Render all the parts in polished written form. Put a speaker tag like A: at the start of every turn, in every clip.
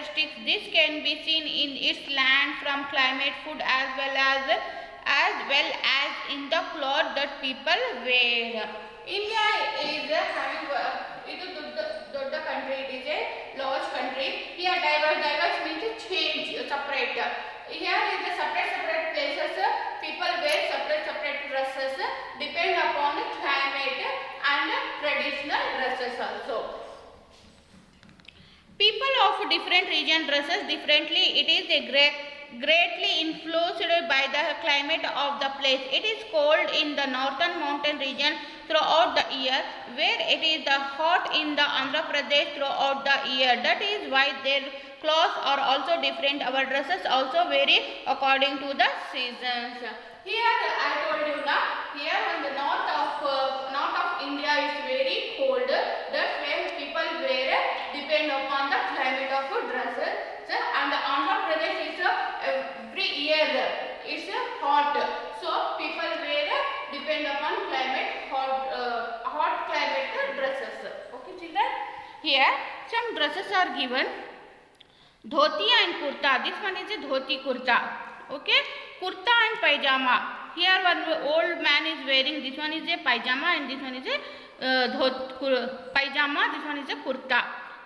A: characteristics. This can be seen in its land from climate, food as well as in the clothes that people wear. India is having ಇದು ದೊಡ್ಡ country. It is a large country. Here diverse means change, separate. Here is the separate places. People wear separate dresses depend upon the climate and traditional dresses also. People of different region dresses differently. It is a greatly influenced by the climate of the place. It is cold in the northern mountain region throughout the year, where it is the hot in the Andhra Pradesh throughout the year. That is why their clothes are also different. Our dresses also vary according to the seasons. Here I told you now, here in the north of India is very cold. That's where people wear depend upon the climate of dresses. And the Andhra Pradesh is every year it's hot, so people wear depend upon climate hot climate dresses. Okay children, here some dresses are given. Dhoti and kurta. This one is a dhoti kurta. Okay, kurta and pajama. Here one old man is wearing, this one is a pajama and this one is a pajama, this one is a kurta.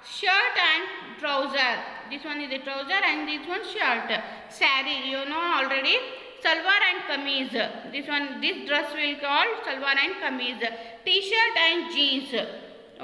A: Shirt and trouser. This one is a trouser and this one shirt. Sari, you know already. Salwar and kameez. This dress will call salwar and kameez. T-shirt and jeans.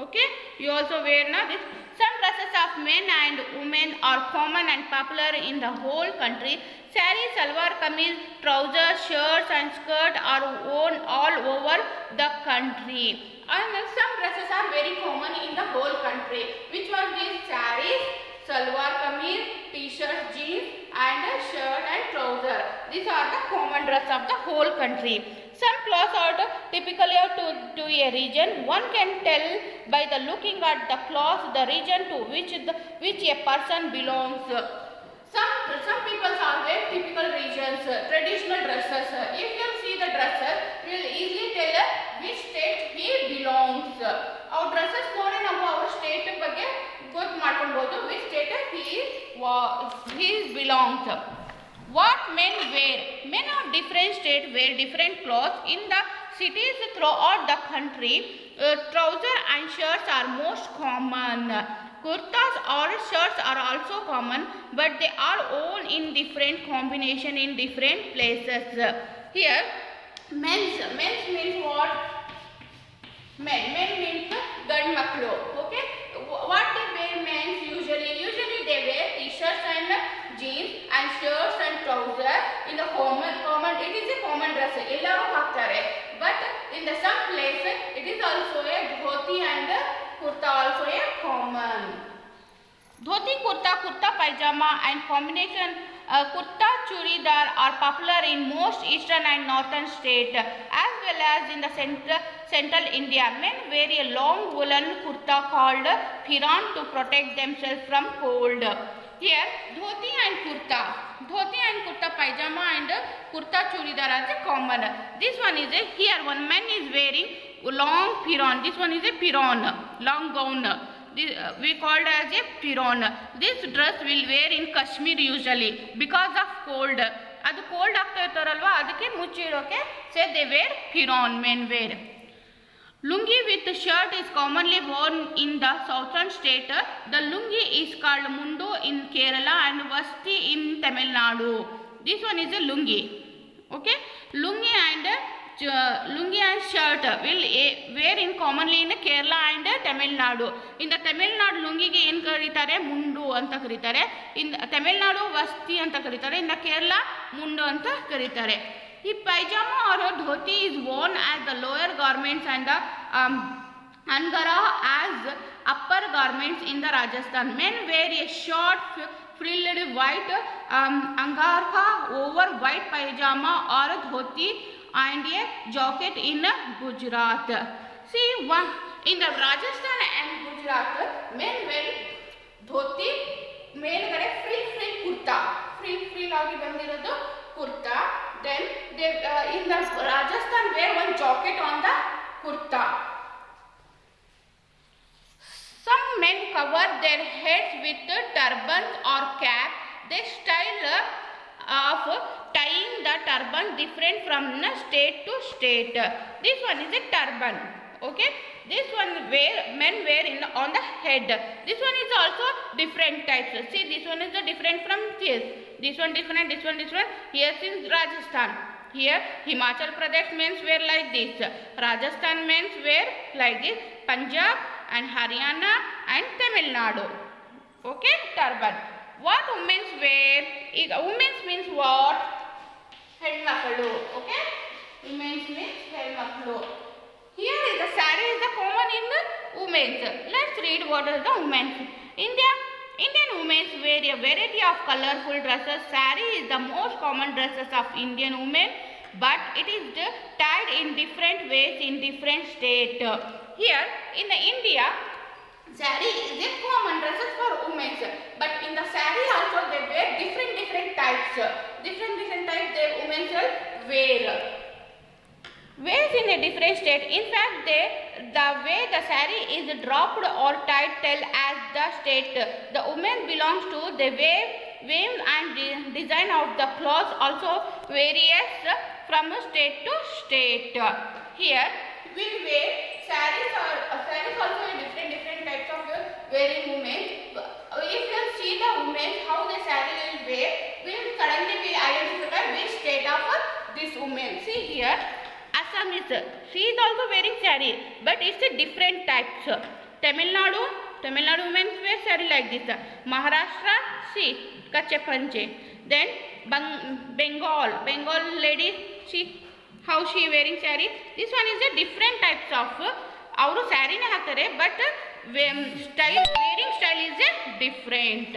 A: Okay, you also wear now this. Some dresses of men and women are common and popular in the whole country. Sari, salwar, kameez, trousers, shirts and skirt are worn all over the country. And some dresses are very common in the whole country. Which one is saris, salwar, kameez, t-shirt, jeans and shirt and trouser. These are the common dress of the whole country. Some clothes are typically to a region. One can tell by the looking at the clothes the region to which a person belongs. Some people are wear typical regions, traditional dresses. If you see the dresses, you will easily tell which state he belongs. Our dresses ನೋಡಿ ನಾವು our state ಬಗ್ಗೆ ಗೊತ್ತು ಮಾಡ್ಕೊಳ್ಬಹುದು, which state he belongs. What men wear? Men of different states wear different clothes. In the cities throughout the country, trousers and shirts are most common. Kurtas or shirts are also common, but they are worn in different combination in different places. Here, men's means what? Men means gad maklu. Okay, what they wear men's usually they wear t-shirts and jeans and shirts and trousers in the common. It is a common dress. Ellaru haktare, but in the some place it is also a dhoti and kurta also a common. Dhoti kurta pajama and combination kurta churidar are popular in most eastern and northern states as well as in the central India. Men wear a long woolen kurta called phiran to protect themselves from cold. Here dhoti and kurta pajama and kurta churidar are common. This one is here one man is wearing long phiran. This one is a phiran, long gown. We called as a phiran. This dress will wear in Kashmir usually because of cold. ಅದು cold ಆಗ್ತಾ ಇರ್ತಾರಲ್ವಾ, ಅದಕ್ಕೆ ಮುಚ್ಚಿರೋಕೆ say they wear phiran, men wear. Lungi with shirt is commonly worn in the southern state. The lungi is called mundu in Kerala and vasti in Tamil Nadu. This one is a lungi. Okay, lungi and shirt will wear in commonly in Kerala and Tamil Nadu. In the Tamil Nadu lungi ಗೆ ಏನು ಕರೀತಾರೆ? ಮುಂಡು ಅಂತ ಕರೀತಾರೆ. In Tamil Nadu vasti ಅಂತ ಕರೀತಾರೆ. In Kerala ಮುಂಡು ಅಂತ ಕರೀತಾರೆ. The pajama or dhoti is worn as the lower garments and the angara as upper garments in the Rajasthan. Men wear a short frilled white angarka over white pajama or dhoti and a jacket in Gujarat. See, in the Rajasthan and Gujarat, men wear dhoti, ಮೇಲ್ಗಡೆ free kurta, free ಆಗಿ ಬಂದಿರೋದು kurta. Then they in the Rajasthan wear one jacket on the kurta. Some men cover cover their heads with turbans or caps. Their style of tying the turban different from state to state. This one is a turban. Okay, this one men wear on the head. This one is also different types. See, this one is different from this. This one different. This one different. Here is Rajasthan. Here Himachal Pradesh men's wear like this. Rajasthan men's wear like this. Punjab and Haryana and Tamil Nadu. Okay, turban. What women's wear? Women's means what? Headmaklu. Okay, women's means headmaklu. Here is the saree is the common in the women's. Let's read what is the women's. Indian women wear a variety of colorful dresses. Saree is the most common dresses of Indian women, but it is tied in different ways in different states. Here in India, saree is a common dresses for women, but in the saree also they wear different types. Different types the women will wear. Ways in a different state. In fact, the way the saree is dropped or tied tell as the state the woman belongs to. The wave and design of the cloth also varies from state to state. Here we wear sarees also in different types of wearing women. If you see the women how the saree will wear, we will suddenly identify which state of this woman. See here. Assam is also wearing saree, but it's a different types. Tamil Nadu women wear saree like this. Maharashtra, see, kache panche. Then Bengal lady, see how she wearing saree. This one is a different types of. Avaru saree ne haktare, but wearing style is a different.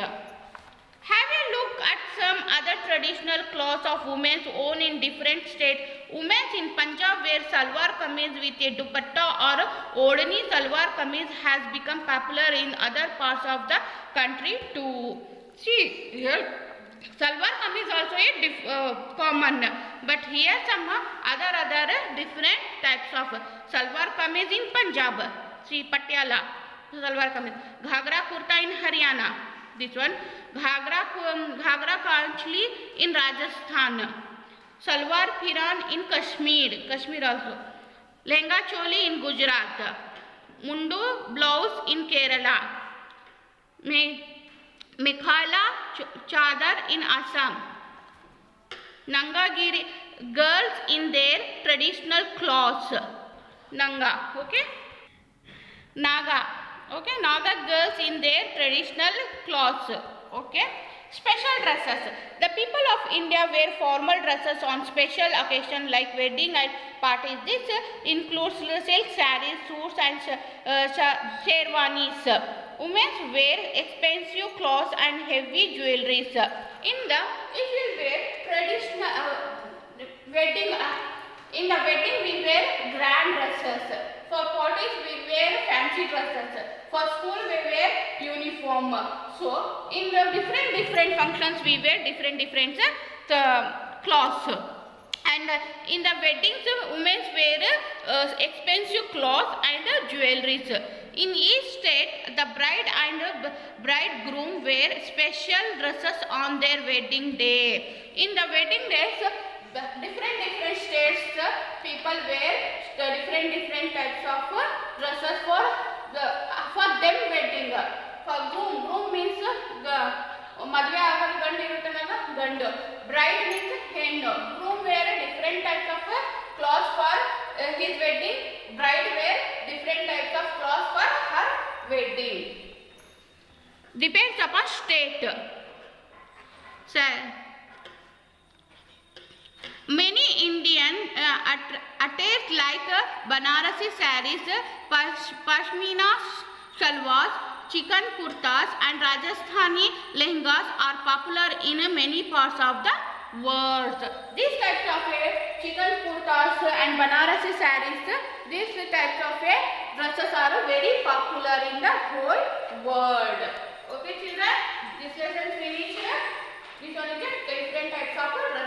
A: Have a look at some other traditional clothes of women owned in different states. Women in Punjab wear salwar kameez with a dupatta or odhani. Salwar kameez has become popular in other parts of the country too. See here, salwar kameez also a common, but here some other different types of salwar kameez in Punjab. See Patiala salwar kameez. Ghagra kurta in Haryana. This one Ghagra Kanchli in Rajasthan, Salwar Piran in Kashmir also, Lehenga Choli in Gujarat, Mundu blouse in Kerala, Mekhala Chadar in Assam, Nanga girls in their traditional clothes, Nanga, okay, Naga girls in their traditional clothes. Okay. Special dresses. The people of India wear formal dresses on special occasions like wedding and parties. This includes silk sarees, suits and sherwanis. Women wear expensive clothes and heavy jewelries. If we wear traditional wedding, in the wedding we wear grand dresses. For parties we wear fancy dresses. For school we wear uniform. So in the different functions we wear different clothes. And in the weddings women wear expensive clothes and jewelries. In each state the bride and bridegroom wear special dresses on their wedding day. In the wedding days different states people wear different types of dresses for them wedding. For groom means madve agad gandu iruttadalla gandu. Bride means hennu. Groom wear different types of clothes for his wedding. Bride wear different types of clothes for her wedding. Depends upon state. Many Indian attires like Banarasi sarees, Pashmina shalwars, chikan kurtas and Rajasthani lehengas are popular in many parts of the world. These types of chikan kurtas and Banarasi sarees, these types of dresses are very popular in the whole world. Okay children, this lesson finished. These are the different types of dresses.